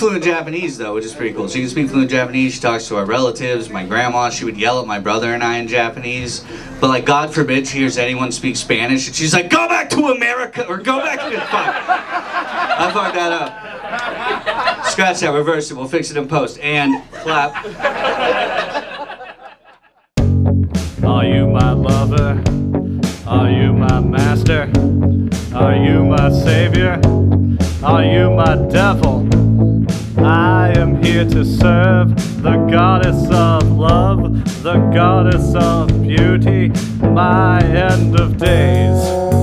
fluent Japanese, though, which is pretty cool. She can speak fluent Japanese. She talks to our relatives. My grandma, she would yell at my brother and I in Japanese. But, like, God forbid she hears anyone speak Spanish, and she's like, go back to America, or go back to... Fuck. I fucked that up. Scratch that, reverse it. We'll fix it in post. And clap. Are you my lover? Are you my master? Are you my savior? Are you my devil? I am here to serve the goddess of love, the goddess of beauty, my end of days.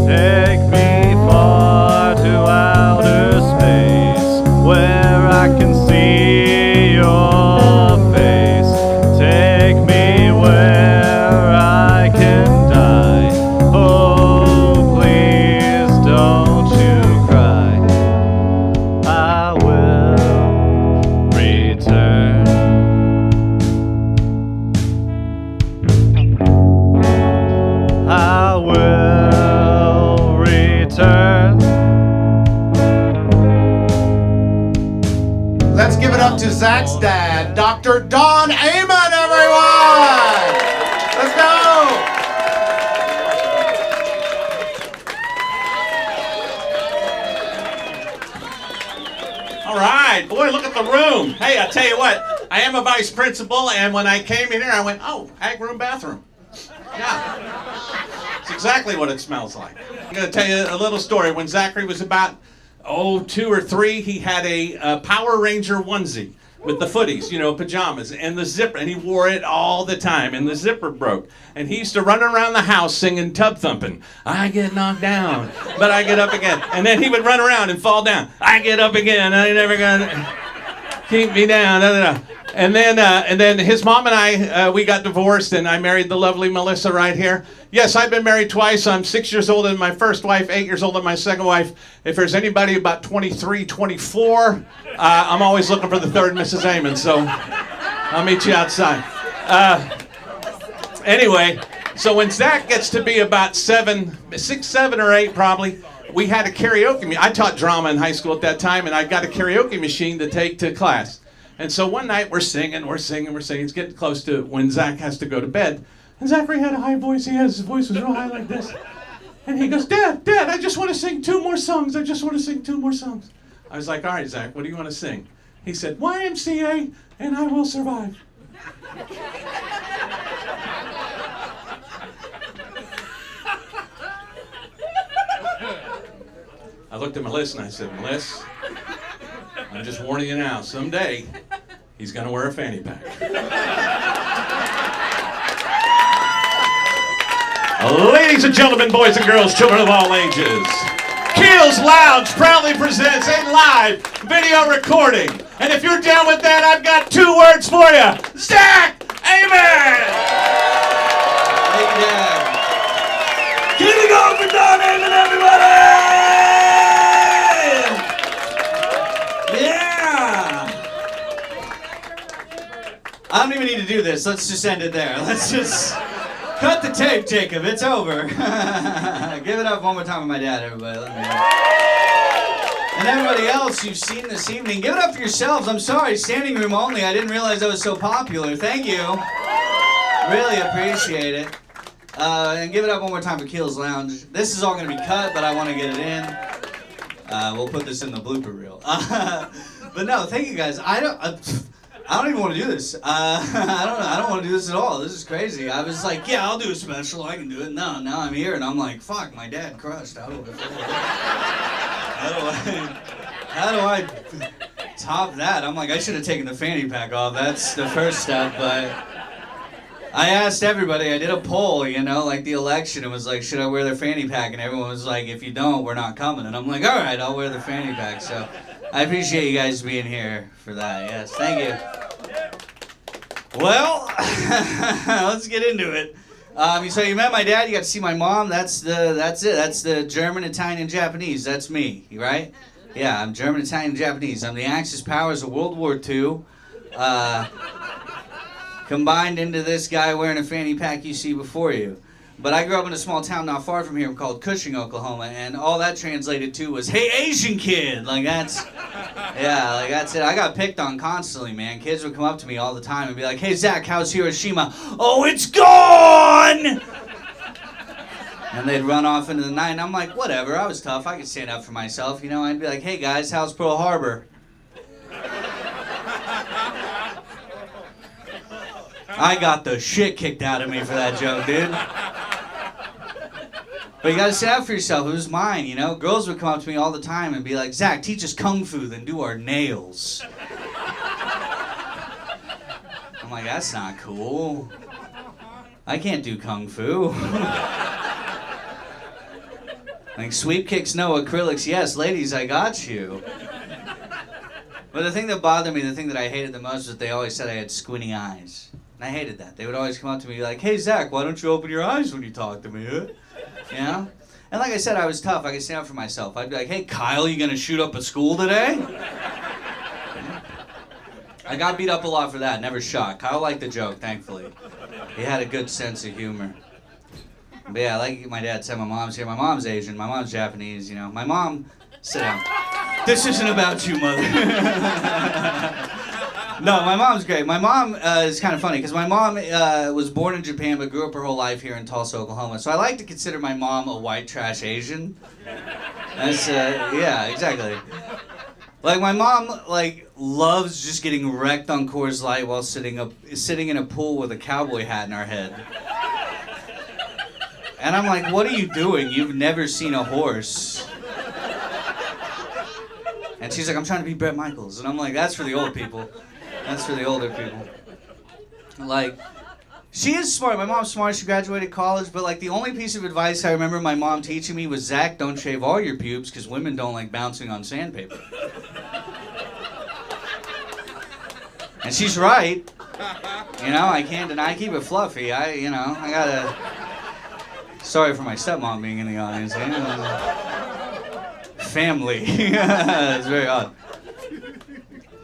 Take me far to outer space, where I can see your face. Take me where I can die. Oh, please don't you cry. I will return. I will return. Let's give it up to Zach's dad, Dr. Don Amon, everyone! Let's go! All right, boy, look at the room. Hey, I tell you what, I am a vice principal, and when I came in here, I went, oh, ag room bathroom. Yeah, it's exactly what it smells like. I'm going to tell you a little story. When Zachary was about, 2 or 3, he had a Power Ranger onesie with the footies, pajamas, and the zipper, and he wore it all the time, and the zipper broke. And he used to run around the house singing Tub Thumping. I get knocked down, but I get up again. And then he would run around and fall down. I get up again, I ain't never gonna keep me down. And then his mom and I, we got divorced, and I married the lovely Mallister right here. Yes, I've been married twice. I'm 6 years older than my first wife, 8 years older than my second wife. If there's anybody about 23, 24, I'm always looking for the third Mrs. Amon, so I'll meet you outside. Anyway, so when Zach gets to be about 6, 7, or 8 probably, we had a karaoke. I taught drama in high school at that time, and I got a karaoke machine to take to class. And so one night we're singing. It's getting close to when Zach has to go to bed. And Zachary had a high voice. His voice was real high like this. And he goes, Dad, I just want to sing 2 more songs. I was like, all right, Zach, what do you want to sing? He said, YMCA and I Will Survive. I looked at Melissa and I said, Melissa, I'm just warning you now, someday he's going to wear a fanny pack. Ladies and gentlemen, boys and girls, children of all ages, Keel's Lounge proudly presents a live video recording. And if you're down with that, I've got 2 words for you. Zach Amon! Thank you, Dad. Keep it going for Don Amon, everybody! I don't even need to do this. Let's just end it there. Let's just cut the tape, Jacob. It's over. Give it up one more time with my dad, everybody. Let me know. And everybody else you've seen this evening, give it up for yourselves. I'm sorry, standing room only. I didn't realize I was so popular. Thank you. Really appreciate it. And give it up one more time for Keel's Lounge. This is all going to be cut, but I want to get it in. We'll put this in the blooper reel. But no, thank you guys. I don't even want to do this. I don't want to do this at all. This is crazy. I was like, yeah, I'll do a special. I can do it. No, now I'm here, and I'm like, fuck, my dad crushed. How do I top that? I'm like, I should have taken the fanny pack off. That's the first step, but I asked everybody. I did a poll, like the election. It was like, should I wear the fanny pack? And everyone was like, if you don't, we're not coming. And I'm like, all right, I'll wear the fanny pack. So I appreciate you guys being here for that. Yes, thank you. Well, let's get into it. So you met my dad. You got to see my mom. That's it. That's the German, Italian, Japanese. That's me, right? Yeah, I'm German, Italian, Japanese. I'm the Axis powers of World War II. Combined into this guy wearing a fanny pack you see before you. But I grew up in a small town not far from here called Cushing, Oklahoma, and all that translated to was, "Hey, Asian kid!" Like that's, yeah, like that's it. I got picked on constantly, man. Kids would come up to me all the time and be like, "Hey, Zach, how's Hiroshima?" "Oh, it's gone!" And they'd run off into the night, and I'm like, whatever, I was tough. I could stand up for myself, you know. I'd be like, "Hey, guys, how's Pearl Harbor?" I got the shit kicked out of me for that joke, dude. But you gotta stand up for yourself. It was mine, you know. Girls would come up to me all the time and be like, "Zach, teach us kung fu, then do our nails." I'm like, that's not cool. I can't do kung fu. Like, sweep kicks no, acrylics yes. Ladies, I got you. But the thing that bothered me, the thing that I hated the most, was they always said I had squinty eyes. And I hated that. They would always come up to me like, "Hey, Zach, why don't you open your eyes when you talk to me, huh?" You know? And like I said, I was tough. I could stand up for myself. I'd be like, "Hey, Kyle, you gonna shoot up a school today?" I got beat up a lot for that. Never shot. Kyle liked the joke, thankfully. He had a good sense of humor. But yeah, like my dad said, my mom's here. My mom's Asian. My mom's Japanese, you know. My mom... Sit down. This isn't about you, mother. No, my mom's great. My mom is kind of funny because my mom was born in Japan but grew up her whole life here in Tulsa, Oklahoma. So I like to consider my mom a white trash Asian. That's yeah, exactly. Like my mom loves just getting wrecked on Coors Light while sitting in a pool with a cowboy hat in our head. And I'm like, "What are you doing? You've never seen a horse." And she's like, "I'm trying to be Bret Michaels." And I'm like, "That's for the old people. That's for the older people." Like, she is smart. My mom's smart. She graduated college. But, like, the only piece of advice I remember my mom teaching me was, "Zach, don't shave all your pubes because women don't like bouncing on sandpaper." And she's right. You know, I can't deny. I keep it fluffy. I gotta... Sorry for my stepmom being in the audience. You know? Family. It's very odd.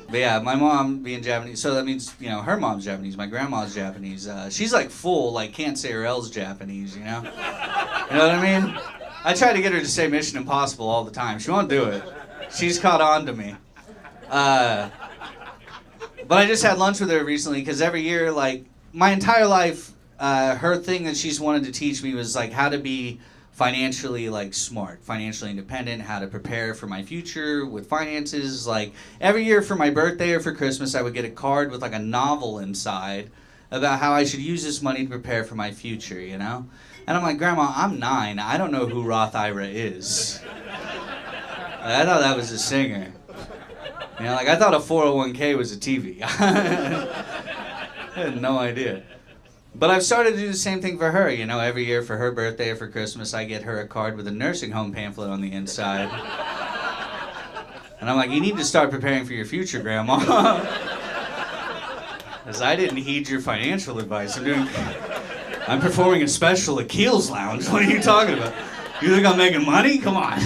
But yeah, my mom being Japanese, so that means, you know, her mom's Japanese, my grandma's Japanese. She's like full, like can't say her L's Japanese, you know? You know what I mean? I try to get her to say Mission Impossible all the time. She won't do it. She's caught on to me. But I just had lunch with her recently because every year, like, my entire life, her thing that she's wanted to teach me was like how to be financially like smart, financially independent, how to prepare for my future with finances. Like every year for my birthday or for Christmas, I would get a card with like a novel inside about how I should use this money to prepare for my future, you know? And I'm like, "Grandma, I'm 9. I don't know who Roth IRA is." I thought that was a singer. You know, like I thought a 401k was a TV. I had no idea. But I've started to do the same thing for her, you know, every year for her birthday or for Christmas, I get her a card with a nursing home pamphlet on the inside. And I'm like, "You need to start preparing for your future, Grandma." Because I didn't heed your financial advice. I'm performing a special at Keel's Lounge. What are you talking about? You think I'm making money? Come on.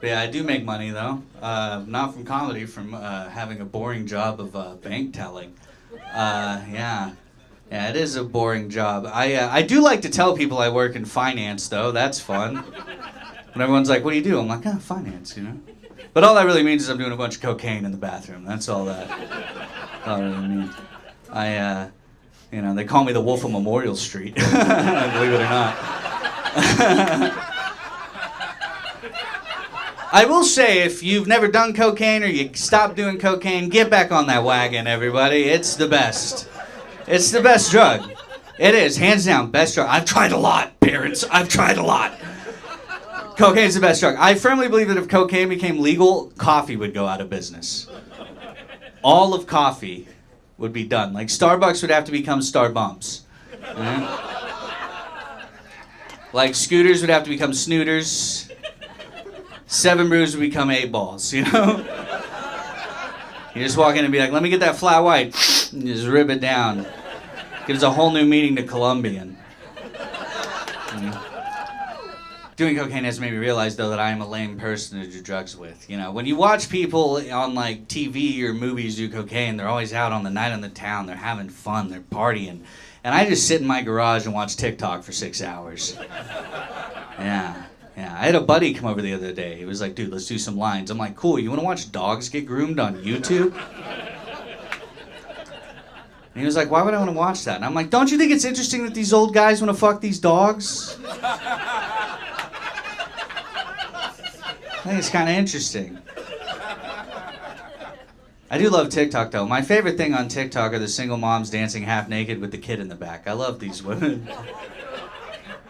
But yeah, I do make money though. Not from comedy, from having a boring job of bank telling. Yeah, it is a boring job. I do like to tell people I work in finance though. That's fun. When everyone's like, "What do you do?" I'm like, finance, you know. But all that really means is I'm doing a bunch of cocaine in the bathroom. That's all that really means. You know, they call me the Wolf of Memorial Street. Believe it or not. I will say, if you've never done cocaine or you stopped doing cocaine, get back on that wagon, everybody. It's the best. It's the best drug. It is, hands down, best drug. I've tried a lot, parents. I've tried a lot. Cocaine's the best drug. I firmly believe that if cocaine became legal, coffee would go out of business. All of coffee would be done. Like Starbucks would have to become Starbumps. Like scooters would have to become snooters. 7 Brews would become 8 Balls, you know? You just walk in and be like, "Let me get that flat white," and just rip it down. Gives a whole new meaning to Colombian. Doing cocaine has made me realize, though, that I am a lame person to do drugs with. You know, when you watch people on, like, TV or movies do cocaine, they're always out on the night on the town. They're having fun. They're partying. And I just sit in my garage and watch TikTok for 6 hours. Yeah. I had a buddy come over the other day. He was like, dude, let's do some lines. I'm like, cool, you want to watch dogs get groomed on YouTube? And he was like, why would I want to watch that? And I'm like, don't you think it's interesting that these old guys want to fuck these dogs? I think it's kind of interesting. I do love TikTok, though. My favorite thing on TikTok are the single moms dancing half naked with the kid in the back. I love these women.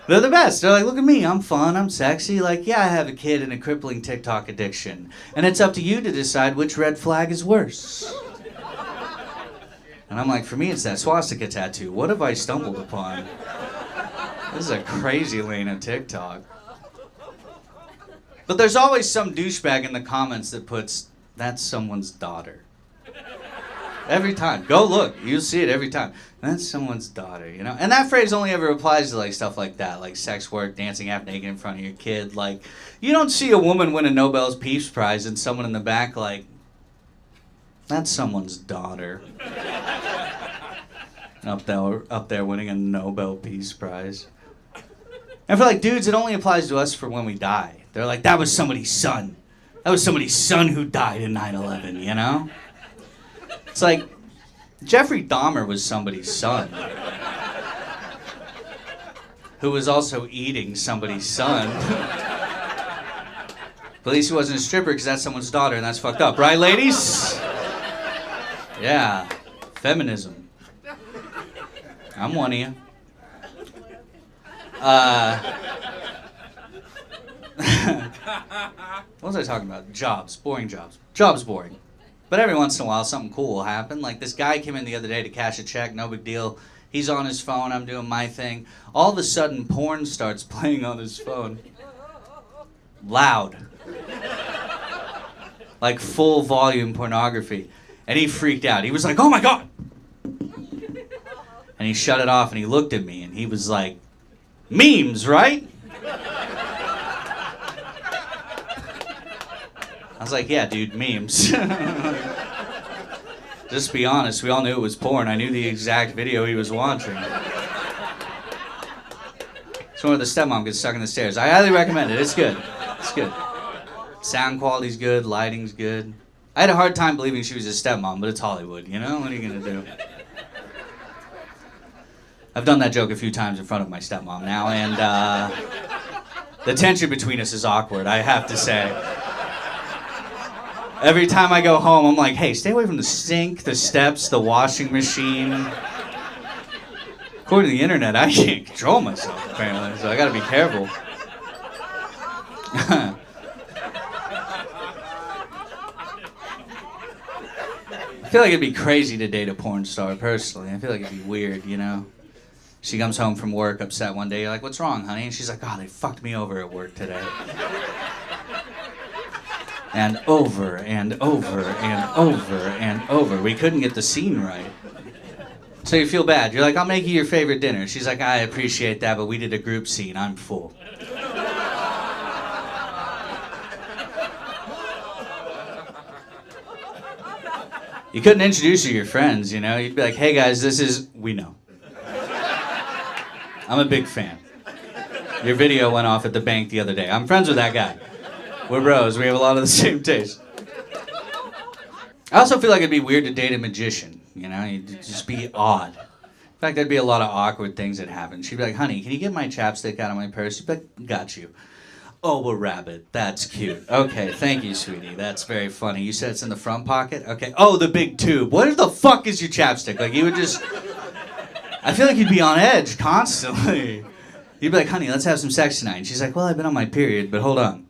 They're the best. They're like, look at me, I'm fun, I'm sexy. Like, yeah, I have a kid and a crippling TikTok addiction. And it's up to you to decide which red flag is worse. And I'm like, for me, it's that swastika tattoo. What have I stumbled upon? This is a crazy lane of TikTok. But there's always some douchebag in the comments that puts, that's someone's daughter. Every time. Go look. You'll see it every time. That's someone's daughter, you know? And that phrase only ever applies to, like, stuff like that, like sex work, dancing half naked in front of your kid. Like, you don't see a woman win a Nobel Peace Prize and someone in the back, like, that's someone's daughter. Up there winning a Nobel Peace Prize. And for, like, dudes, it only applies to us for when we die. They're like, that was somebody's son. That was somebody's son who died in 9/11, you know? It's like, Jeffrey Dahmer was somebody's son. Who was also eating somebody's son. But at least he wasn't a stripper because that's someone's daughter and that's fucked up, right, ladies? Yeah, feminism. I'm one of you. What was I talking about? Jobs. Boring jobs. Jobs boring. But every once in a while, something cool will happen. Like, this guy came in the other day to cash a check, no big deal. He's on his phone, I'm doing my thing. All of a sudden, porn starts playing on his phone. Loud. Like, full volume pornography. And he freaked out. He was like, oh my God! And he shut it off and he looked at me and he was like, memes, right? I was like, yeah, dude, memes. Just be honest, we all knew it was porn. I knew the exact video he was watching. It's one where the stepmom gets stuck in the stairs. I highly recommend it. It's good. It's good. Sound quality's good, lighting's good. I had a hard time believing she was a stepmom, but it's Hollywood, you know? What are you gonna do? I've done that joke a few times in front of my stepmom now, and the tension between us is awkward, I have to say. Every time I go home, I'm like, hey, stay away from the sink, the steps, the washing machine. According to the internet, I can't control myself, apparently, so I gotta be careful. I feel like it'd be crazy to date a porn star, personally. I feel like it'd be weird, you know? She comes home from work upset one day, you're like, what's wrong, honey? And she's like, oh, they fucked me over at work today. And over and over and over and over. We couldn't get the scene right. So you feel bad. You're like, I'll make you your favorite dinner. She's like, I appreciate that, but we did a group scene. I'm full. You couldn't introduce her to your friends, you know? You'd be like, hey guys, this is... We know. I'm a big fan. Your video went off at the bank the other day. I'm friends with that guy. We're bros. We have a lot of the same taste. I also feel like it'd be weird to date a magician, you know? You'd just be odd. In fact, there'd be a lot of awkward things that happen. She'd be like, honey, can you get my chapstick out of my purse? She'd be like, got you. Oh, a rabbit. That's cute. Okay, thank you, sweetie. That's very funny. You said it's in the front pocket? Okay. Oh, the big tube. Where the fuck is your chapstick? Like, you would just... I feel like you'd be on edge constantly. You'd be like, honey, let's have some sex tonight. And she's like, well, I've been on my period, but hold on.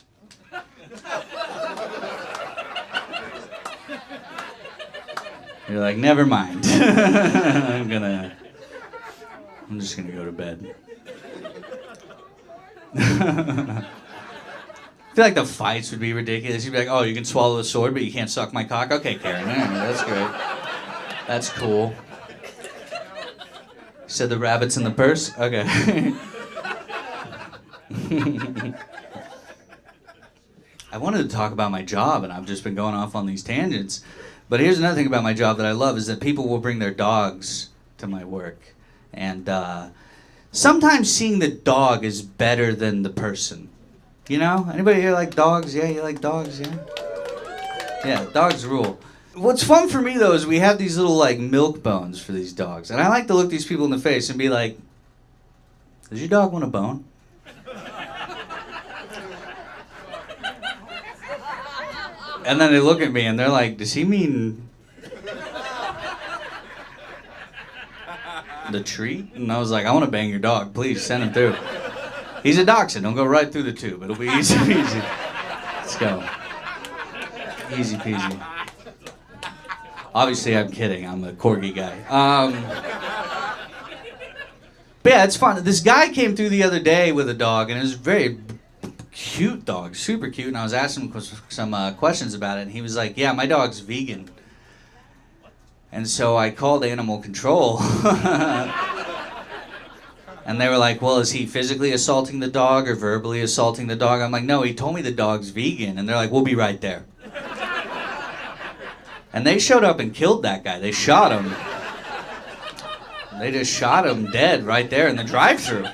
You're like, never mind. I'm just gonna go to bed. I feel like the fights would be ridiculous. You'd be like, oh, you can swallow the sword, but you can't suck my cock? Okay, Karen, that's great. That's cool. You said the rabbit's in the purse? Okay. I wanted to talk about my job, and I've just been going off on these tangents. But here's another thing about my job that I love is that people will bring their dogs to my work. And sometimes seeing the dog is better than the person. You know? Anybody here like dogs? Yeah, you like dogs? Yeah? Yeah, dogs rule. What's fun for me, though, is we have these little, like, milk bones for these dogs. And I like to look these people in the face and be like, does your dog want a bone? And then they look at me and they're like, does he mean the treat? And I was like, I want to bang your dog. Please, send him through. He's a dachshund. Don't go right through the tube. It'll be easy peasy. Let's go. Easy peasy. Obviously, I'm kidding. I'm a corgi guy. But yeah, it's fun. This guy came through the other day with a dog, and it was a very cute dog, super cute. And I was asking him some questions about it, and he was like, yeah, my dog's vegan. And so I called animal control. And they were like, well, is he physically assaulting the dog or verbally assaulting the dog? I'm like, no, he told me the dog's vegan. And they're like, we'll be right there. And they showed up and killed that guy. They shot him. They just shot him dead right there in the drive-thru.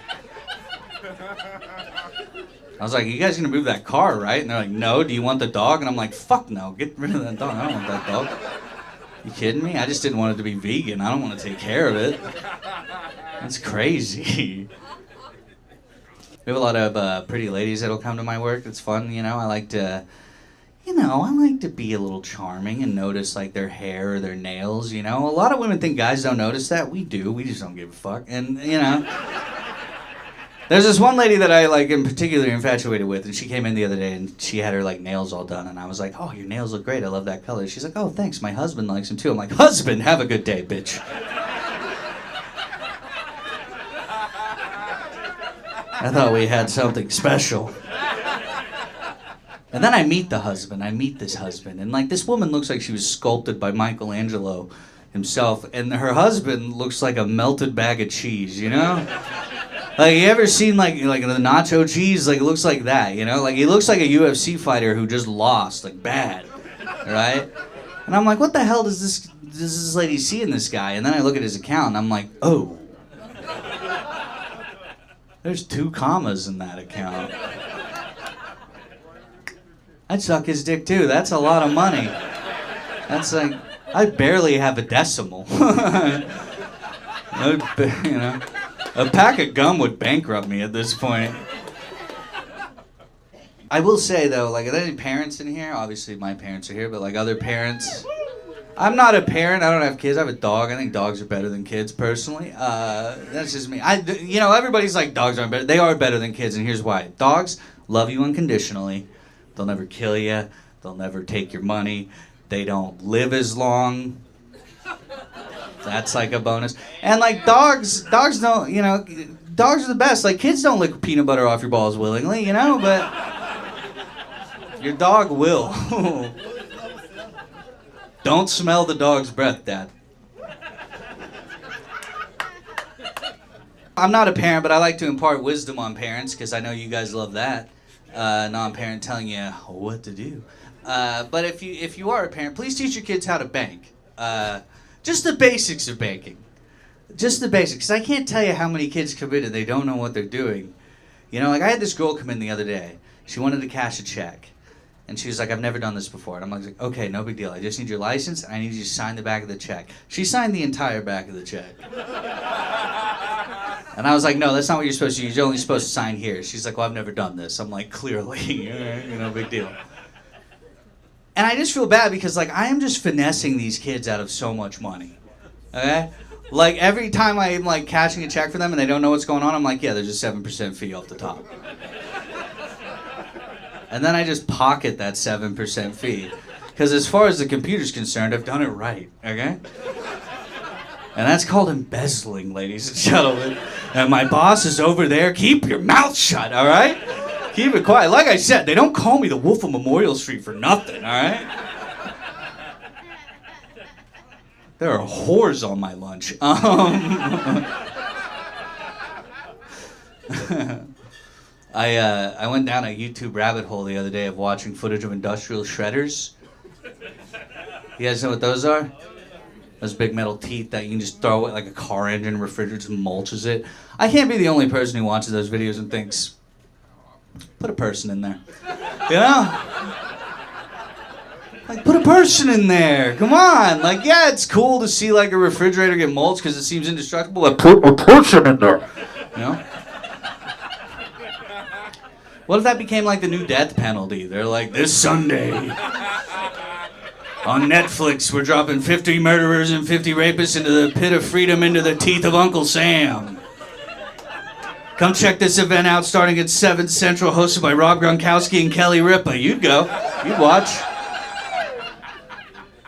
I was like, you guys gonna move that car, right? And they're like, no, do you want the dog? And I'm like, fuck no, get rid of that dog. I don't want that dog. You kidding me? I just didn't want it to be vegan. I don't want to take care of it. That's crazy. We have a lot of pretty ladies that'll come to my work. It's fun, you know. I like to be a little charming and notice like their hair or their nails, you know. A lot of women think guys don't notice that. We do. We just don't give a fuck. And, you know, there's this one lady that I like am particularly infatuated with, and she came in the other day and she had her like nails all done, and I was like, oh, your nails look great. I love that color. She's like, oh, thanks. My husband likes them too. I'm like, husband, have a good day, bitch. I thought we had something special. And then I meet the husband. I meet this husband. And, like, this woman looks like she was sculpted by Michelangelo himself. And her husband looks like a melted bag of cheese, you know? Like, you ever seen, like the nacho cheese? Like, it looks like that, you know? Like, he looks like a UFC fighter who just lost, like, bad, right? And I'm like, what the hell does this lady see in this guy? And then I look at his account, and I'm like, oh. There's 2 commas in that account. I'd suck his dick too. That's a lot of money. That's like, I barely have a decimal. You know, a pack of gum would bankrupt me at this point. I will say though, like, are there any parents in here? Obviously my parents are here, but like other parents. I'm not a parent. I don't have kids. I have a dog. I think dogs are better than kids, personally. That's just me. You know, everybody's like, dogs aren't better. They are better than kids, and here's why. Dogs love you unconditionally. They'll never kill you. They'll never take your money. They don't live as long. That's like a bonus. And like dogs don't, you know, dogs are the best. Like kids don't lick peanut butter off your balls willingly, you know, but your dog will. Don't smell the dog's breath, Dad. I'm not a parent, but I like to impart wisdom on parents because I know you guys love that. Non-parent telling you what to do. But if you are a parent, please teach your kids how to bank. Just the basics of banking. Just the basics. Because I can't tell you how many kids come in and they don't know what they're doing. You know, like I had this girl come in the other day. She wanted to cash a check. And she was like, I've never done this before. And I'm like, okay, no big deal. I just need your license, and I need you to sign the back of the check. She signed the entire back of the check. And I was like, no, that's not what you're supposed to do. You're only supposed to sign here. She's like, well, I've never done this. I'm like, clearly, you know, big deal. And I just feel bad because, like, I am just finessing these kids out of so much money, okay? Like, every time I'm, like, cashing a check for them and they don't know what's going on, I'm like, yeah, there's a 7% fee off the top. And then I just pocket that 7% fee. Because as far as the computer's concerned, I've done it right, okay? And that's called embezzling, ladies and gentlemen. And my boss is over there. Keep your mouth shut, all right? Keep it quiet. Like I said, they don't call me the Wolf of Memorial Street for nothing, all right? There are whores on my lunch. I went down a YouTube rabbit hole the other day of watching footage of industrial shredders. You guys know what those are? Those big metal teeth that you can just throw it like a car engine, refrigerator and mulches it. I can't be the only person who watches those videos and thinks, put a person in there. You know? Like, put a person in there. Come on. Like, yeah, it's cool to see like a refrigerator get mulched because it seems indestructible. But put a person in there. You know? What if that became like the new death penalty? They're like, this Sunday on Netflix, we're dropping 50 murderers and 50 rapists into the pit of freedom into the teeth of Uncle Sam. Come check this event out starting at 7 Central, hosted by Rob Gronkowski and Kelly Ripa. You'd go. You'd watch.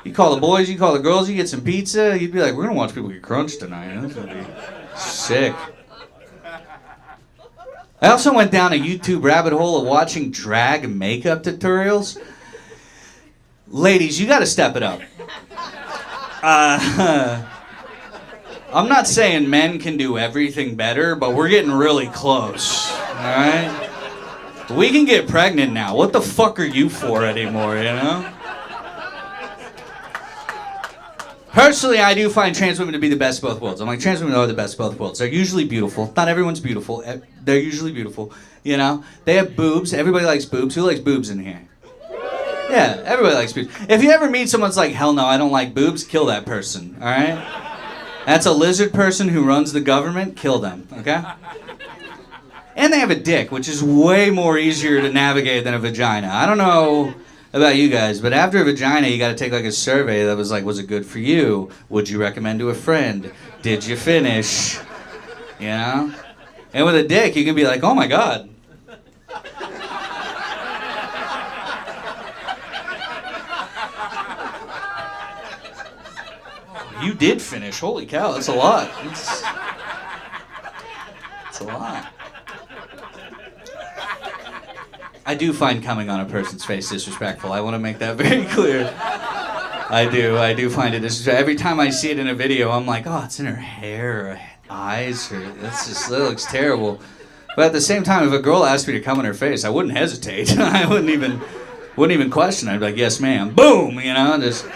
You call the boys, you call the girls, you get some pizza. You'd be like, we're going to watch people get crunched tonight. That's going to be sick. I also went down a YouTube rabbit hole of watching drag makeup tutorials. Ladies, you got to step it up. I'm not saying men can do everything better, but we're getting really close, all right? We can get pregnant now. What the fuck are you for anymore, you know? Personally, I do find trans women to be the best of both worlds. I'm like, trans women are the best of both worlds. They're usually beautiful. Not everyone's beautiful. They're usually beautiful, you know? They have boobs. Everybody likes boobs. Who likes boobs in here? Yeah, everybody likes boobs. If you ever meet someone that's like, hell no, I don't like boobs, kill that person, all right? That's a lizard person who runs the government, kill them, okay? And they have a dick, which is way more easier to navigate than a vagina. I don't know about you guys, but after a vagina, you got to take like a survey that was like, was it good for you? Would you recommend to a friend? Did you finish? You know? And with a dick, you can be like, oh my God. You did finish. Holy cow, that's a lot. It's a lot. I do find coming on a person's face disrespectful. I want to make that very clear. I do find it disrespectful. Every time I see it in a video, I'm like, oh, it's in her hair or eyes, or that looks terrible. But at the same time, if a girl asked me to come in her face, I wouldn't hesitate. I wouldn't even question. I'd be like, yes, ma'am. Boom, you know, just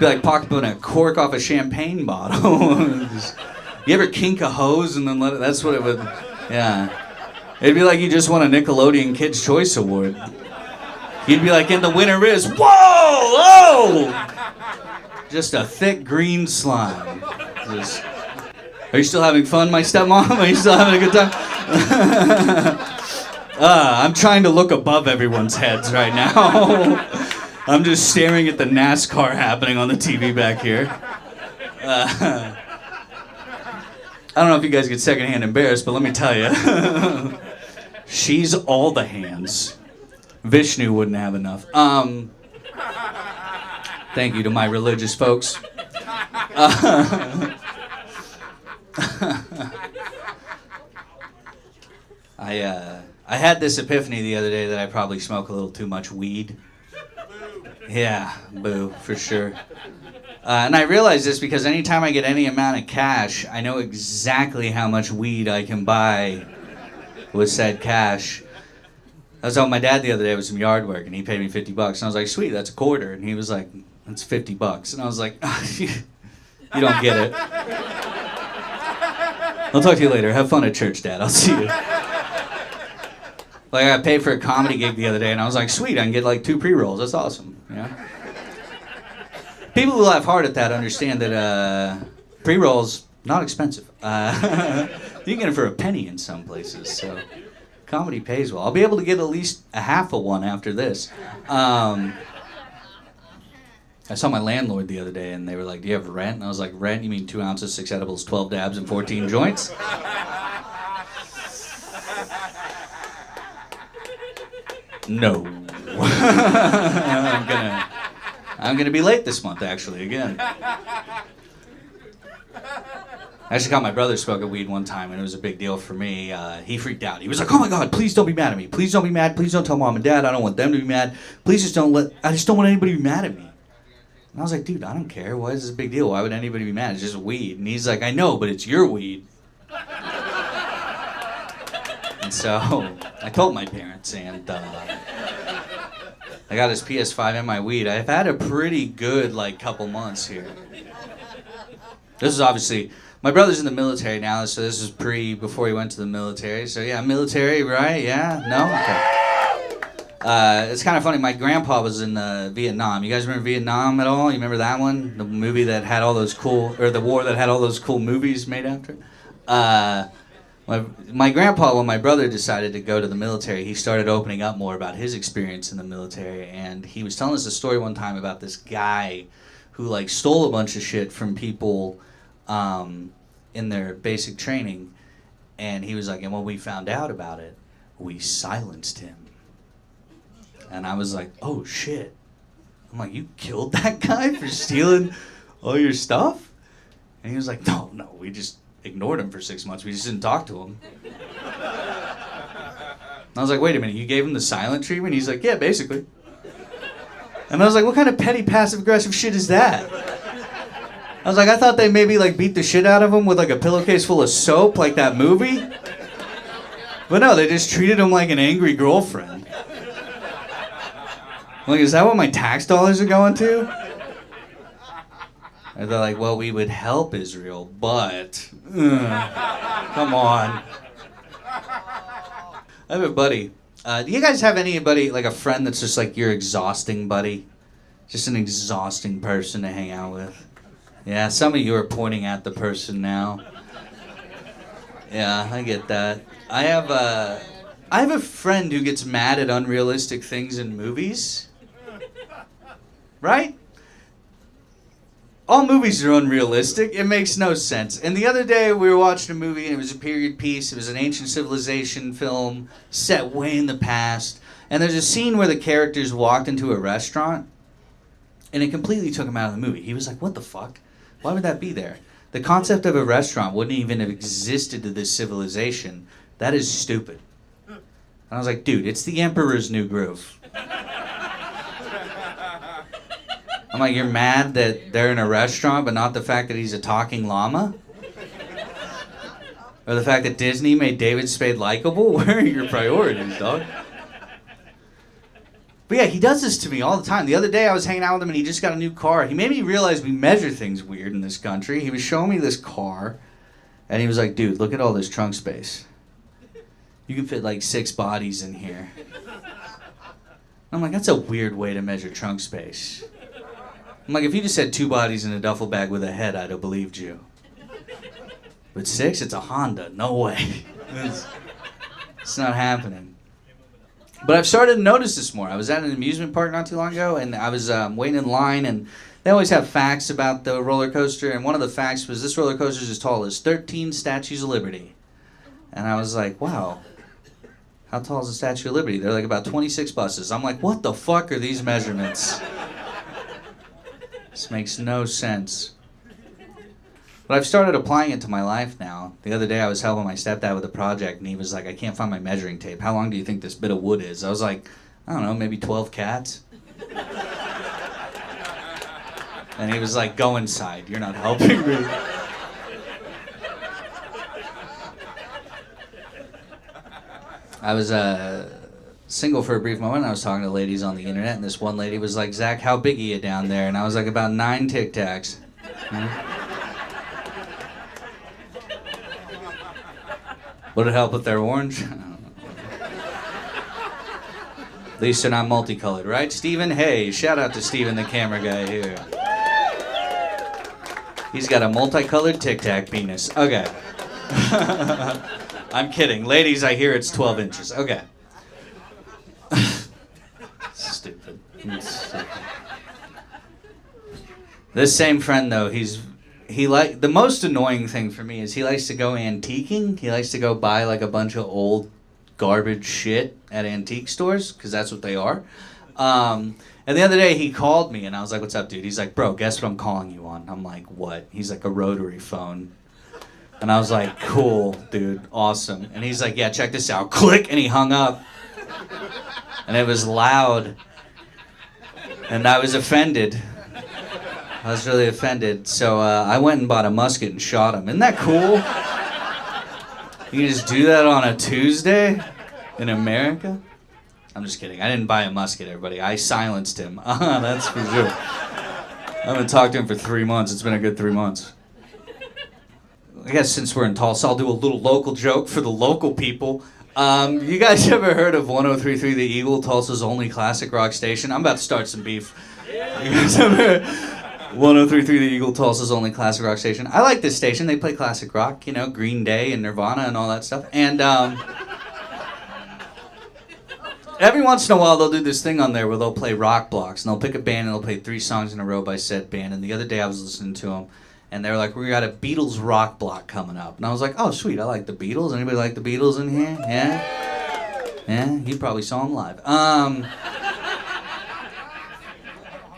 be like putting a cork off a champagne bottle. You ever kink a hose and then let it, that's what it would, yeah. It'd be like you just won a Nickelodeon Kids' Choice Award. You'd be like, and the winner is, whoa, oh! Just a thick green slime. Are you still having fun, my stepmom? Are you still having a good time? I'm trying to look above everyone's heads right now. I'm just staring at the NASCAR happening on the TV back here. I don't know if you guys get secondhand embarrassed, but let me tell you. She's all the hands. Vishnu wouldn't have enough. Thank you to my religious folks. I had this epiphany the other day that I probably smoke a little too much weed. Yeah, boo, for sure. And I realize this because anytime I get any amount of cash, I know exactly how much weed I can buy with said cash. I was telling my dad the other day with some yard work, and he paid me $50. And I was like, sweet, that's a quarter. And he was like, that's $50. And I was like, you don't get it. I'll talk to you later. Have fun at church, Dad. I'll see you. Like, I paid for a comedy gig the other day, and I was like, sweet, I can get like 2 pre-rolls. That's awesome, you know? People who laugh hard at that understand that pre-rolls, not expensive. You can get them for a penny in some places, so comedy pays well. I'll be able to get at least a half of one after this. I saw my landlord the other day, and they were like, do you have rent? And I was like, rent? You mean 2 ounces, 6 edibles, 12 dabs, and 14 joints? No. I'm gonna be late this month, actually, again. I actually caught my brother smoking weed one time, and it was a big deal for me. He freaked out. He was like, oh my God, please don't be mad at me. Please don't be mad. Please don't tell Mom and Dad. I don't want them to be mad. Please I just don't want anybody to be mad at me. And I was like, dude, I don't care. Why is this a big deal? Why would anybody be mad? It's just weed. And he's like, I know, but it's your weed. And so I told my parents, and I got his PS5 and my weed. I've had a pretty good, couple months here. This is obviously, my brother's in the military now, so this is before he went to the military. So yeah, military, right? Yeah? No? Okay. It's kind of funny. My grandpa was in Vietnam. You guys remember Vietnam at all? You remember that one? The movie that had all those the war that had all those cool movies made after it? My grandpa, when my brother decided to go to the military, he started opening up more about his experience in the military. And he was telling us a story one time about this guy who stole a bunch of shit from people in their basic training. And he was like, and when we found out about it, we silenced him. And I was like, oh shit. I'm like, you killed that guy for stealing all your stuff? And he was like, no, we just ignored him for 6 months. We just didn't talk to him. I was like, wait a minute, you gave him the silent treatment? He's like, yeah, basically. And I was like, what kind of petty passive-aggressive shit is that? I was like, I thought they maybe beat the shit out of him with a pillowcase full of soap like that movie. But no, they just treated him like an angry girlfriend. I'm like, is that what my tax dollars are going to? And they're like, well, we would help Israel, but come on. I have a buddy. Do you guys have anybody, a friend that's just your exhausting buddy? Just an exhausting person to hang out with? Yeah, some of you are pointing at the person now. Yeah, I get that. I have a friend who gets mad at unrealistic things in movies. Right? All movies are unrealistic. It makes no sense. And the other day we were watching a movie and it was a period piece. It was an ancient civilization film set way in the past. And there's a scene where the characters walked into a restaurant and it completely took him out of the movie. He was like, what the fuck? Why would that be there? The concept of a restaurant wouldn't even have existed to this civilization. That is stupid. And I was like, dude, it's the Emperor's New Groove. I'm like, you're mad that they're in a restaurant, but not the fact that he's a talking llama? Or the fact that Disney made David Spade likable? Where are your priorities, dog? But yeah, he does this to me all the time. The other day I was hanging out with him and he just got a new car. He made me realize we measure things weird in this country. He was showing me this car and he was like, dude, look at all this trunk space. You can fit 6 bodies in here. I'm like, that's a weird way to measure trunk space. I'm like, if you just said 2 bodies in a duffel bag with a head, I'd have believed you. But 6, it's a Honda. No way. It's not happening. But I've started to notice this more. I was at an amusement park not too long ago, and I was waiting in line, and they always have facts about the roller coaster, and one of the facts was this roller coaster is as tall as 13 Statues of Liberty. And I was like, wow, how tall is the Statue of Liberty? They're about 26 buses. I'm like, what the fuck are these measurements? This makes no sense. But I've started applying it to my life now. The other day I was helping my stepdad with a project and he was like, I can't find my measuring tape. How long do you think this bit of wood is? I was like, I don't know, maybe 12 cats. And he was like, go inside. You're not helping me. I was single for a brief moment. I was talking to ladies on the internet, and this one lady was like, Zach, how big are you down there? And I was like, about 9 Tic Tacs. Would it help if they're orange? At least they're not multicolored, right, Steven? Hey, shout out to Steven, the camera guy here. He's got a multicolored Tic Tac penis. Okay. I'm kidding. Ladies, I hear it's 12 inches. Okay. Stupid. This same friend, though, the most annoying thing for me is he likes to go antiquing. He likes to go buy a bunch of old garbage shit at antique stores, because that's what they are. And the other day he called me and I was like, what's up, dude? He's like, bro, guess what I'm calling you on? I'm like, what? He's like, a rotary phone. And I was like, cool, dude, awesome. And he's like, yeah, check this out. Click, and he hung up. And it was loud. And I was offended. I was really offended. So I went and bought a musket and shot him. Isn't that cool? You can just do that on a Tuesday in America? I'm just kidding. I didn't buy a musket, everybody. I silenced him. That's for sure. I haven't talked to him for 3 months. It's been a good 3 months. I guess since we're in Tulsa, I'll do a little local joke for the local people. You guys ever heard of 103.3 The Eagle, Tulsa's only classic rock station? I'm about to start some beef. You guys ever heard 103.3 The Eagle, Tulsa's only classic rock station? I like this station. They play classic rock, you know, Green Day and Nirvana and all that stuff. And every once in a while, they'll do this thing on there where they'll play rock blocks. And they'll pick a band and they'll play 3 songs in a row by said band. And the other day I was listening to them. And they were like, we got a Beatles rock block coming up. And I was like, oh, sweet, I like the Beatles. Anybody like the Beatles in here? Yeah? Yeah? You probably saw them live.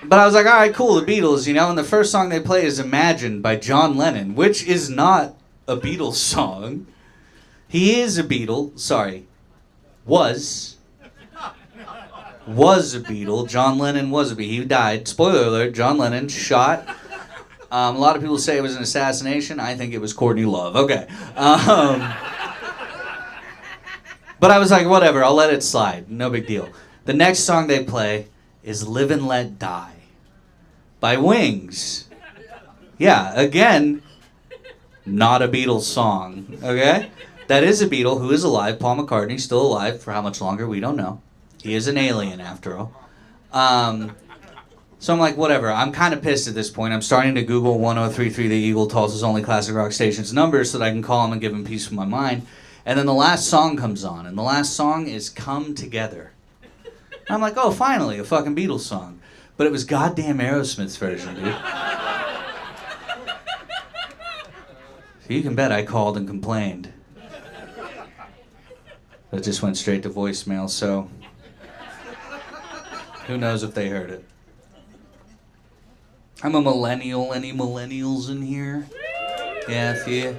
But I was like, all right, cool, the Beatles, you know? And the first song they play is Imagine by John Lennon, which is not a Beatles song. He is a Beatle. Sorry. Was a Beatle. John Lennon was a Beatle. He died. Spoiler alert, John Lennon shot. A lot of people say it was an assassination. I think it was Courtney Love. Okay. But I was like, whatever, I'll let it slide. No big deal. The next song they play is Live and Let Die by Wings. Yeah, again, not a Beatles song. Okay? That is a Beatle who is alive. Paul McCartney, still alive. For how much longer, we don't know. He is an alien, after all. So I'm like, whatever. I'm kind of pissed at this point. I'm starting to Google 103.3 The Eagle, Tulsa's only classic rock station's numbers so that I can call him and give him peace of my mind. And then the last song comes on, and the last song is Come Together. And I'm like, oh, finally, a fucking Beatles song. But it was goddamn Aerosmith's version, dude. So you can bet I called and complained. But it just went straight to voicemail, so who knows if they heard it. I'm a millennial. Any millennials in here? Yeah, a few.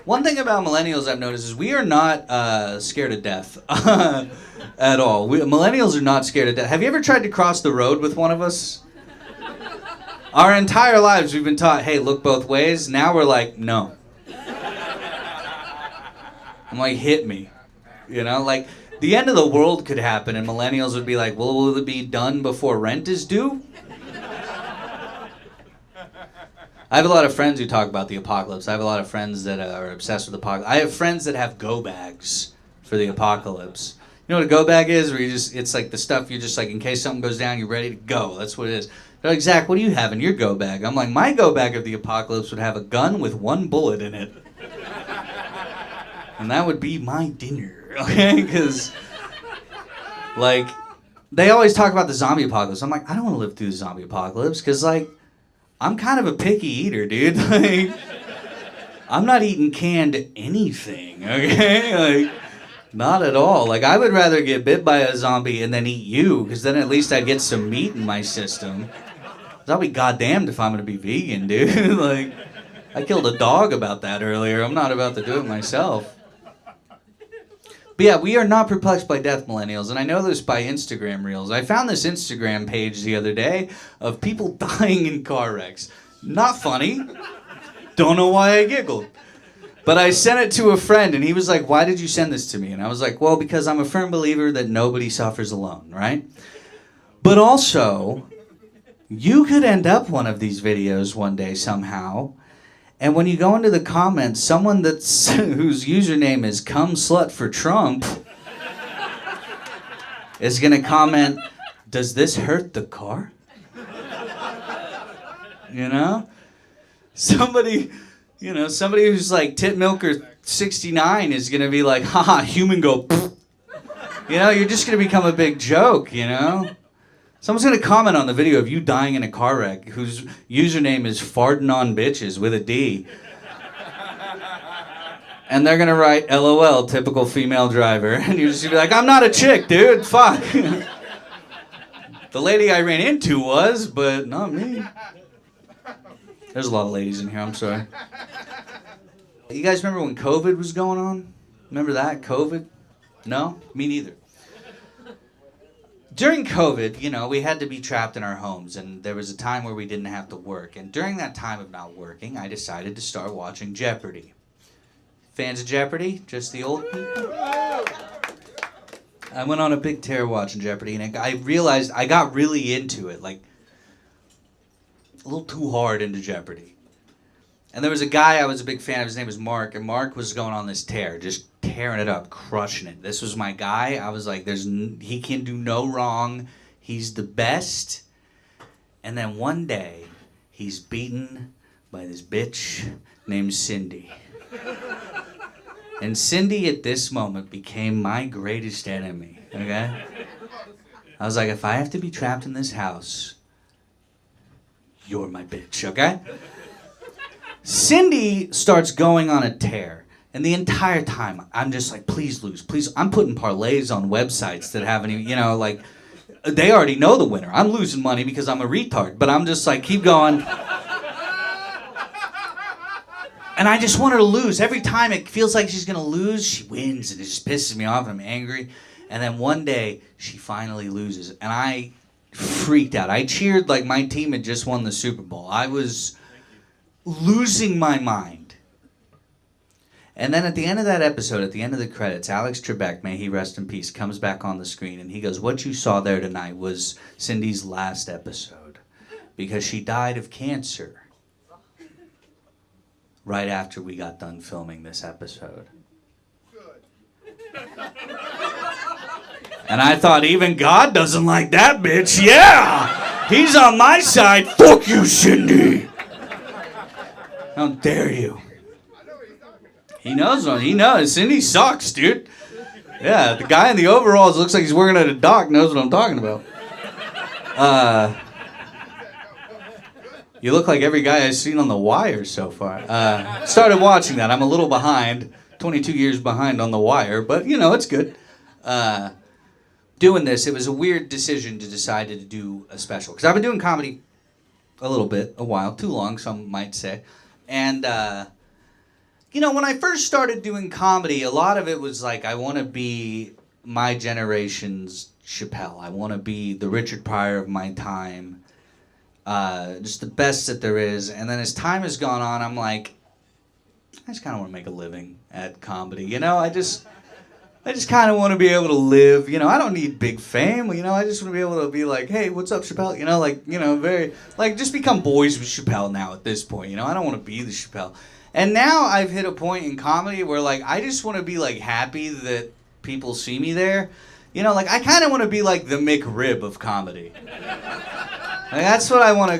One thing about millennials I've noticed is we are not scared of death at all. Millennials are not scared of death. Have you ever tried to cross the road with one of us? Our entire lives we've been taught, hey, look both ways. Now we're like, no. I'm like, hit me. You know, like the end of the world could happen and millennials would be like, well, will it be done before rent is due? I have a lot of friends who talk about the apocalypse. I have a lot of friends that are obsessed with the apocalypse. I have friends that have go bags for the apocalypse. You know what a go bag is? Where you just, it's like the stuff you just like, in case something goes down, you're ready to go. That's what it is. They're like, Zach, what do you have in your go bag? I'm like, my go bag of the apocalypse would have a gun with 1 bullet in it. And that would be my dinner, okay? Because, like, they always talk about the zombie apocalypse. I'm like, I don't want to live through the zombie apocalypse because, like, I'm kind of a picky eater, dude. Like, I'm not eating canned anything, okay? Like, not at all. Like, I would rather get bit by a zombie and then eat you, because then at least I get some meat in my system. 'Cause I'll be goddamned if I'm gonna be vegan, dude. Like, I killed a dog about that earlier. I'm not about to do it myself. But yeah, we are not perplexed by death, millennials, and I know this by Instagram reels. I found this Instagram page the other day of people dying in car wrecks. Not funny. Don't know why I giggled. But I sent it to a friend, and he was like, why did you send this to me? And I was like, well, because I'm a firm believer that nobody suffers alone, right? But also, you could end up one of these videos one day somehow, and when you go into the comments, someone that's whose username is Come Slut for Trump is going to comment, does this hurt the car? You know? Somebody who's like Tit Milker 69 is going to be like, haha, human go, pfft. You know, you're just going to become a big joke, you know? Someone's going to comment on the video of you dying in a car wreck whose username is Fartin' on Bitches with a D. And they're going to write, LOL, typical female driver. And you're just going to be like, I'm not a chick, dude. Fuck. The lady I ran into was, but not me. There's a lot of ladies in here, I'm sorry. You guys remember when COVID was going on? Remember that, COVID? No? Me neither. During COVID, you know, we had to be trapped in our homes, and there was a time where we didn't have to work. And during that time of not working, I decided to start watching Jeopardy. Fans of Jeopardy? Just the old people? I went on a big tear watching Jeopardy, and I realized I got really into it, like a little too hard into Jeopardy. And there was a guy I was a big fan of. His name was Mark, and Mark was going on this tear, just tearing it up, crushing it. This was my guy. I was like, he can do no wrong. He's the best. And then one day, he's beaten by this bitch named Cindy. And Cindy at this moment became my greatest enemy, okay? I was like, if I have to be trapped in this house, you're my bitch, okay? Cindy starts going on a tear. And the entire time, I'm just like, please lose, please. I'm putting parlays on websites that haven't even, like, they already know the winner. I'm losing money because I'm a retard. But I'm just like, keep going. And I just want her to lose. Every time it feels like she's going to lose, she wins. And it just pisses me off and I'm angry. And then one day, she finally loses. And I freaked out. I cheered like my team had just won the Super Bowl. I was losing my mind. And then at the end of that episode, at the end of the credits, Alex Trebek, may he rest in peace, comes back on the screen. And he goes, what you saw there tonight was Cindy's last episode. Because she died of cancer right after we got done filming this episode. And I thought, even God doesn't like that bitch. Yeah! He's on my side. Fuck you, Cindy! How dare you? He knows. Cindy sucks, dude. Yeah, the guy in the overalls looks like he's working at a dock, knows what I'm talking about. You look like every guy I've seen on The Wire so far. Started watching that. I'm a little behind. 22 years behind on The Wire, but, it's good. Doing this, it was a weird decision to decide to do a special. Because I've been doing comedy a little bit, a while. Too long, some might say. And, when I first started doing comedy, a lot of it was like, I want to be my generation's Chappelle. I want to be the Richard Pryor of my time. Just the best that there is. And then as time has gone on, I'm like, I just kind of want to make a living at comedy. I just kind of want to be able to live. I don't need big fame. I just want to be able to be like, hey, what's up, Chappelle? Very, like, just become boys with Chappelle now at this point. I don't want to be the Chappelle. And now I've hit a point in comedy where, like, I just want to be, like, happy that people see me there. I kind of want to be like the McRib of comedy. That's what I want to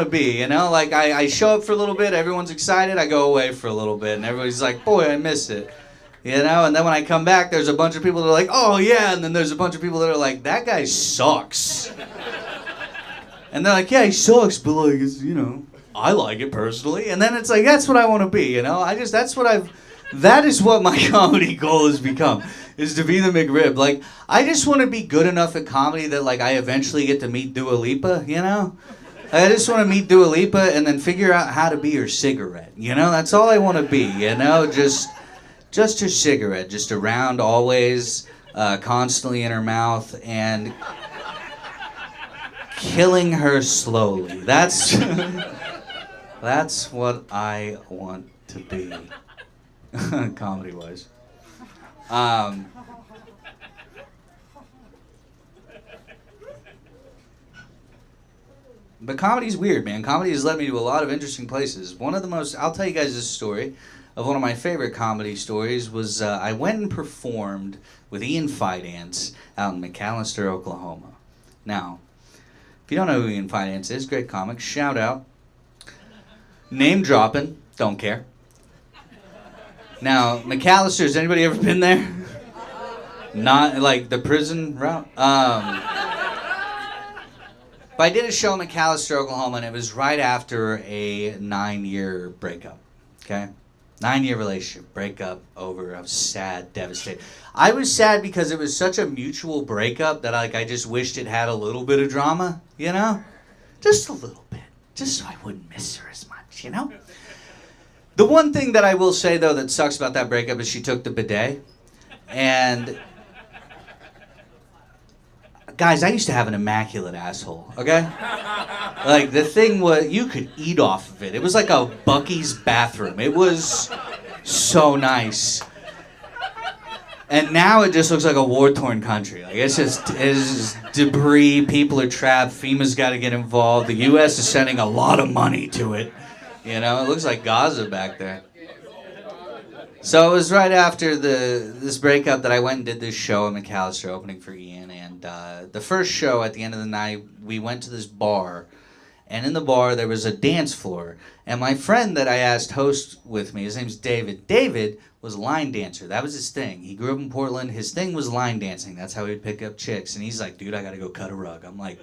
be, Like, I show up for a little bit, everyone's excited, I go away for a little bit, and everybody's like, boy, I miss it. And then when I come back, there's a bunch of people that are like, oh, yeah, and then there's a bunch of people that are like, that guy sucks. And they're like, yeah, he sucks, but, like, it's, I like it personally. And then it's like, that's what I want to be, that is what my comedy goal has become, is to be the McRib. Like, I just want to be good enough at comedy that, like, I eventually get to meet Dua Lipa, I just want to meet Dua Lipa and then figure out how to be her cigarette, That's all I want to be, Just her cigarette, just around always, constantly in her mouth, and killing her slowly. That's what I want to be. Comedy-wise. But comedy's weird, man. Comedy has led me to a lot of interesting places. I'll tell you guys this story of one of my favorite comedy stories was I went and performed with Ian Fidance out in McAllister, Oklahoma. Now, if you don't know who Ian Fidance is, great comic, shout out. Name dropping, don't care. Now, McAllister, has anybody ever been there? Not like the prison route? But I did a show in McAllister, Oklahoma, and it was right after a 9-year breakup, okay? 9-year relationship, breakup, over. I was sad, devastated. I was sad because it was such a mutual breakup that I just wished it had a little bit of drama, Just a little bit, just so I wouldn't miss her as much, The one thing that I will say, though, that sucks about that breakup is she took the bidet. And guys, I used to have an immaculate asshole, okay? Like, the thing was, you could eat off of it. It was like a Buc-ee's bathroom. It was So nice. And now it just looks like a war-torn country. Like it's just debris. People are trapped. FEMA's got to get involved. The U.S. is sending a lot of money to it. You know, it looks like Gaza back there. So it was right after this breakup that I went and did this show at Mallister opening for Ian. And the first show at the end of the night, we went to this bar. And in the bar, there was a dance floor. And my friend that I asked host with me, his name's David. David was a line dancer. That was his thing. He grew up in Portland. His thing was line dancing. That's how he'd pick up chicks. And he's like, dude, I got to go cut a rug. I'm like,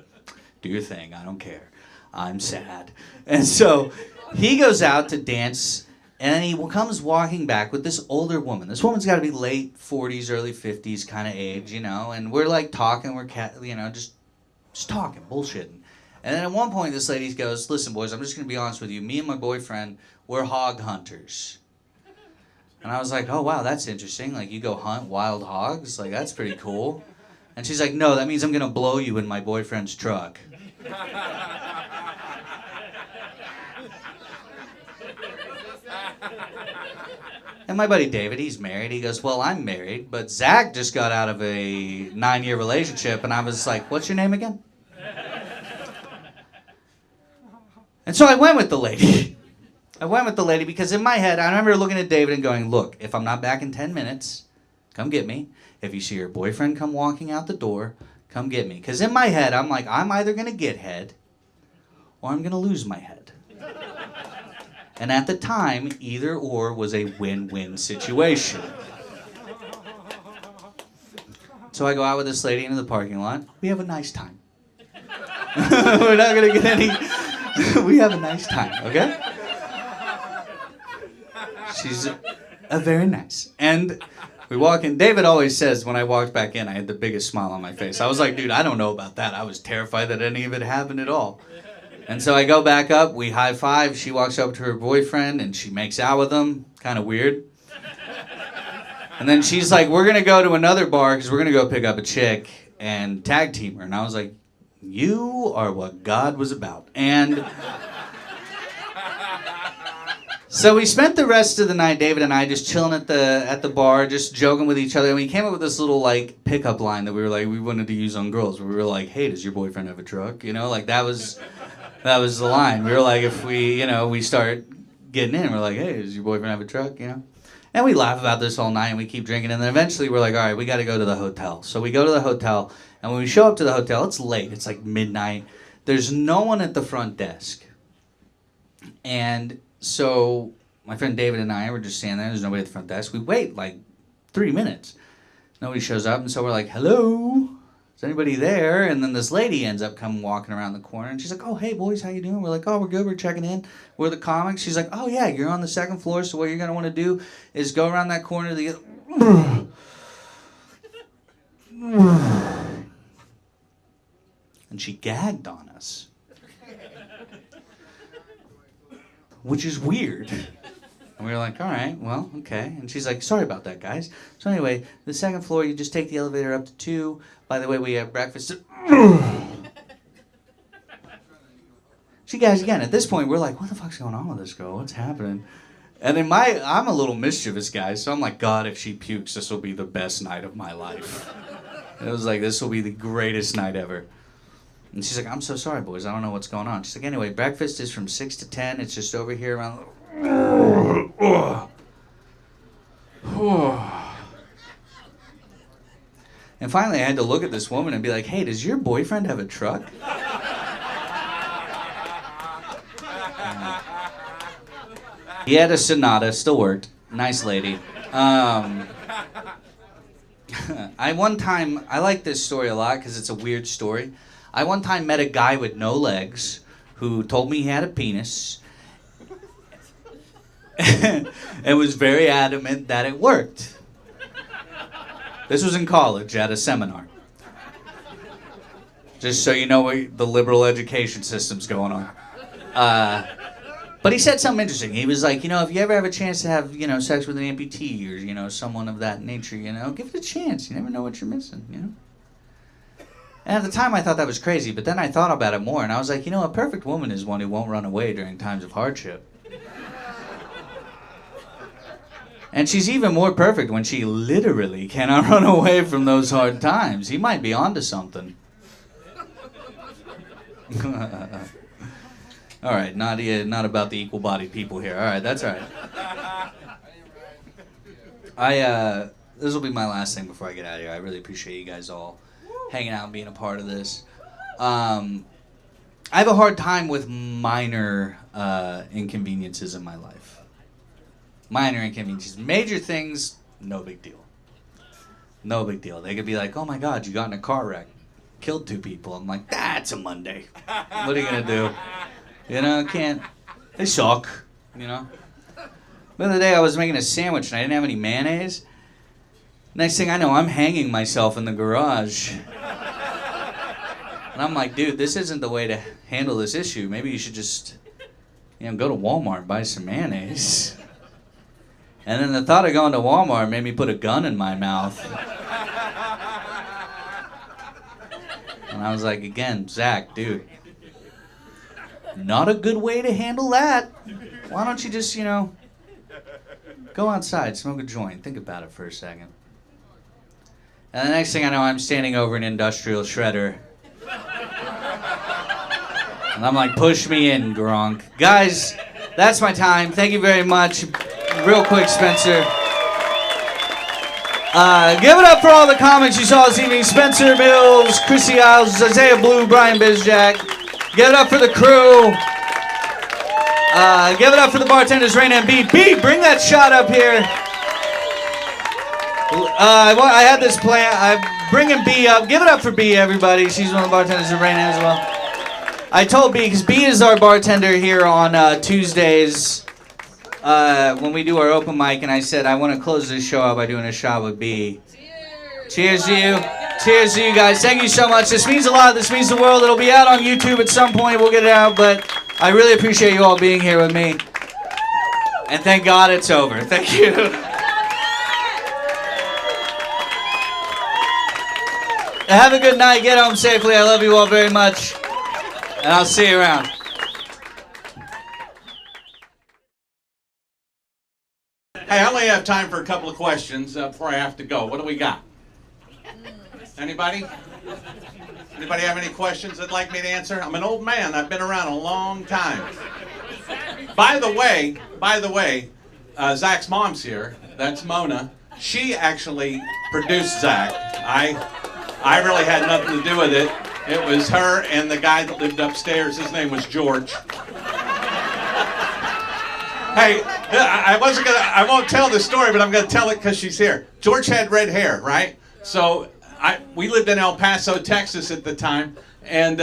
do your thing. I don't care. I'm sad. And so he goes out to dance, and he comes walking back with this older woman. This woman's got to be late 40s, early 50s kind of age, you know. And we're like talking. We're, just talking, bullshitting. And then at one point, this lady goes, listen, boys, I'm just going to be honest with you. Me and my boyfriend, we're hog hunters. And I was like, oh, wow, that's interesting. Like, you go hunt wild hogs? Like, that's pretty cool. And she's like, no, that means I'm going to blow you in my boyfriend's truck. And my buddy David, he's married. He goes, well, I'm married, but Zach just got out of a 9-year relationship. And I was like, what's your name again? And so I went with the lady. I went with the lady because in my head, I remember looking at David and going, look, if I'm not back in 10 minutes, come get me. If you see your boyfriend come walking out the door, come get me. Because in my head, I'm like, I'm either going to get head or I'm going to lose my head. And at the time, either or was a win-win situation. So I go out with this lady into the parking lot. We have a nice time. We're not going to get any... We have a nice time, okay? She's very nice. And we walk in. David always says when I walked back in, I had the biggest smile on my face. I was like, dude, I don't know about that. I was terrified that any of it happened at all. And so I go back up. We high five. She walks up to her boyfriend, and she makes out with him. Kind of weird. And then she's like, we're going to go to another bar because we're going to go pick up a chick and tag team her. And I was like, you are what God was about. And so we spent the rest of the night, David and I, just chilling at the bar, just joking with each other. And we came up with this little like pickup line that we were like, we wanted to use on girls. We were like, hey, does your boyfriend have a truck? You know, like that was the line. We were like, if we start getting in, we're like, hey, does your boyfriend have a truck? You know? And we laugh about this all night and we keep drinking. And then eventually we're like, all right, we got to go to the hotel. So we go to the hotel. And when we show up to the hotel, it's late. It's like midnight. There's no one at the front desk. And so my friend David and I were just standing there. There's nobody at the front desk. We wait like 3 minutes. Nobody shows up. And so we're like, hello? Is anybody there? And then this lady ends up coming walking around the corner. And she's like, oh, hey, boys, how you doing? We're like, oh, we're good. We're checking in. We're the comics. She's like, oh, yeah, you're on the second floor. So what you're going to want to do is go around that corner to the... And she gagged on us. Which is weird. And we were like, all right, well, okay. And she's like, sorry about that, guys. So anyway, the second floor, you just take the elevator up to 2. By the way, we have breakfast. She gags again. At this point, we're like, what the fuck's going on with this girl? What's happening? And then I'm a little mischievous guy, so I'm like, God, if she pukes, this will be the best night of my life. And it was like, this will be the greatest night ever. And she's like, I'm so sorry, boys. I don't know what's going on. She's like, anyway, breakfast is from 6 to 10. It's just over here around the... And finally, I had to look at this woman and be like, hey, does your boyfriend have a truck? He had a Sonata, still worked. Nice lady. I like this story a lot because it's a weird story. I one time met a guy with no legs who told me he had a penis and was very adamant that it worked. This was in college at a seminar. Just so you know what the liberal education system's going on. But he said something interesting. He was like, if you ever have a chance to have, sex with an amputee or, someone of that nature, give it a chance. You never know what you're missing, And at the time, I thought that was crazy, but then I thought about it more, and I was like, a perfect woman is one who won't run away during times of hardship. And she's even more perfect when she literally cannot run away from those hard times. He might be onto something. All right, not about the equal-bodied people here. All right, that's all right. This will be my last thing before I get out of here. I really appreciate you guys all hanging out and being a part of this. I have a hard time with minor inconveniences in my life. Minor inconveniences. Major things, no big deal. No big deal. They could be like, oh my God, you got in a car wreck. Killed 2 people. I'm like, that's a Monday. What are you going to do? You know, can't. They suck, you know. The other day I was making a sandwich and I didn't have any mayonnaise. Next thing I know, I'm hanging myself in the garage. And I'm like, dude, this isn't the way to handle this issue. Maybe you should just, go to Walmart and buy some mayonnaise. And then the thought of going to Walmart made me put a gun in my mouth. And I was like, again, Zach, dude, not a good way to handle that. Why don't you just, go outside, smoke a joint, think about it for a second. And the next thing I know, I'm standing over an industrial shredder. And I'm like, push me in, Gronk. Guys, that's my time. Thank you very much. Real quick, Spencer. Give it up for all the comics you saw this evening. Spencer Mills, Chrissy Isles, Isaiah Blue, Brian Bizjack. Give it up for the crew. Give it up for the bartenders, Reyna and B. B, bring that shot up here. I had this plan. I'm bringing B up. Give it up for B, everybody. She's one of the bartenders of Reyna as well. I told B, because B is our bartender here on Tuesdays when we do our open mic, and I said I want to close this show out by doing a shot with B. Cheers to you. Cheers to you guys. Thank you so much. This means a lot. This means the world. It'll be out on YouTube at some point. We'll get it out, but I really appreciate you all being here with me. And thank God it's over. Thank you. Have a good night. Get home safely. I love you all very much. And I'll see you around. Hey, I only have time for a couple of questions before I have to go. What do we got? Anybody? Anybody have any questions they'd like me to answer? I'm an old man. I've been around a long time. By the way, Zach's mom's here. That's Mona. She actually produced Zach. I really had nothing to do with it. It was her and the guy that lived upstairs. His name was George. Hey, I won't tell the story, but I'm gonna tell it because she's here. George had red hair, right? So we lived in El Paso, Texas at the time, and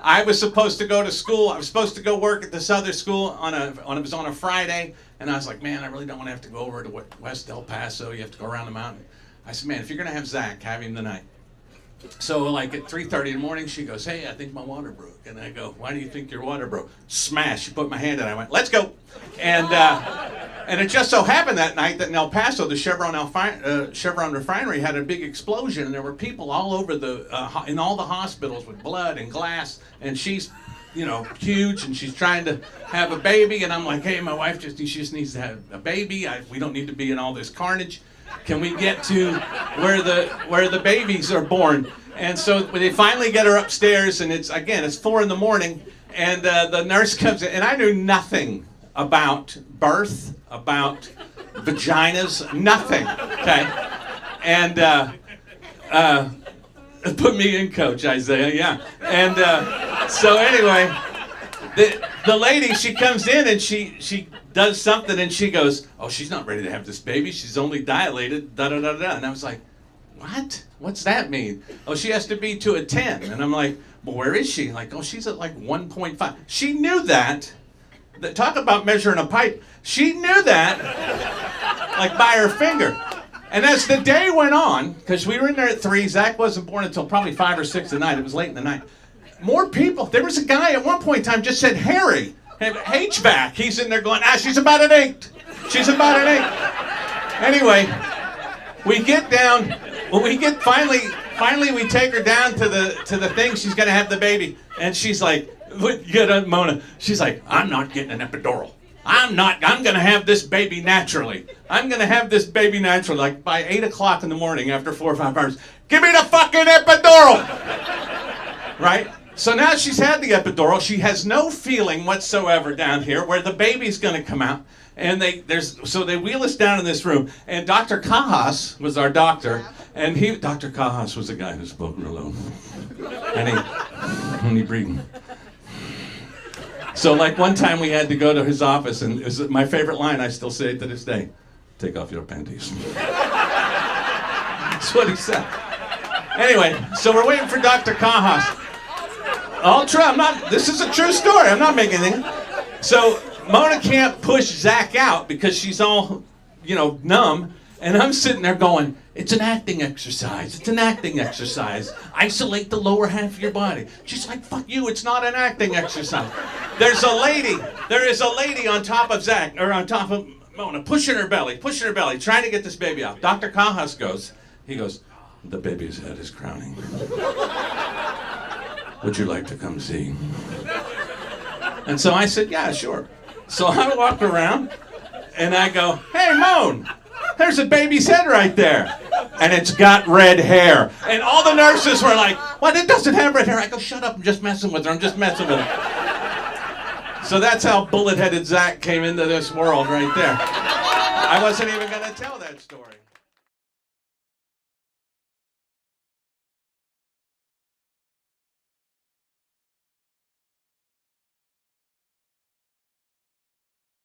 I was supposed to go to school. I was supposed to go work at this other school it was on a Friday, and I was like, man, I really don't want to have to go over to West El Paso. You have to go around the mountain. I said, man, if you're gonna have Zach, have him tonight. So like at 3:30 in the morning, she goes, hey, I think my water broke. And I go, why do you think your water broke? Smash. She put my hand in. I went, let's go. And it just so happened that night that in El Paso, the Chevron refinery had a big explosion, and there were people all over in all the hospitals with blood and glass. And she's, huge, and she's trying to have a baby. And I'm like, hey, my wife she just needs to have a baby. We don't need to be in all this carnage. Can we get to where the babies are born? And so they finally get her upstairs, and it's 4 in the morning, and the nurse comes in, and I knew nothing about birth, about vaginas, nothing. Okay, and put me in, Coach Isaiah. Yeah, and so anyway, the lady, she comes in and she does something, and she goes, oh, she's not ready to have this baby. She's only dilated, da-da-da-da. And I was like, what? What's that mean? Oh, she has to be to a 10. And I'm like, well, where is she? Like, oh, she's at like 1.5. She knew that. Talk about measuring a pipe. She knew that, like by her finger. And as the day went on, because we were in there at 3, Zach wasn't born until probably 5 or 6 at night. It was late in the night. More people. There was a guy at one point in time just said Harry. HVAC. He's in there going, she's about an 8. She's about an 8. Anyway, we get down. When we get finally we take her down to the thing. She's gonna have the baby, and she's like, get on Mona. She's like, I'm not getting an epidural. I'm gonna have this baby naturally. I'm going to have this baby natural, like by 8 o'clock in the morning after 4 or 5 hours. Give me the fucking epidural! Right? So now she's had the epidural. She has no feeling whatsoever down here where the baby's going to come out. And they wheel us down in this room. And Dr. Cajas was our doctor. And Dr. Cajas was the guy who spoke real low. And he breathed. So like one time we had to go to his office, and it was my favorite line, I still say it to this day. Take off your panties. That's what he said. Anyway, so we're waiting for Dr. Cajas. All true, this is a true story, I'm not making anything. So Mona can't push Zach out because she's all, numb. And I'm sitting there going, it's an acting exercise. It's an acting exercise. Isolate the lower half of your body. She's like, fuck you, it's not an acting exercise. There is a lady on top of Zach, or on top of Mona, pushing her belly, trying to get this baby out. Dr. Cajas goes, the baby's head is crowning. Would you like to come see? And so I said, yeah, sure. So I walk around and I go, hey, Moan, there's a baby's head right there. And it's got red hair. And all the nurses were like, what, it doesn't have red hair. I go, shut up, I'm just messing with her. So that's how bullet-headed Zach came into this world right there. I wasn't even going to tell that story.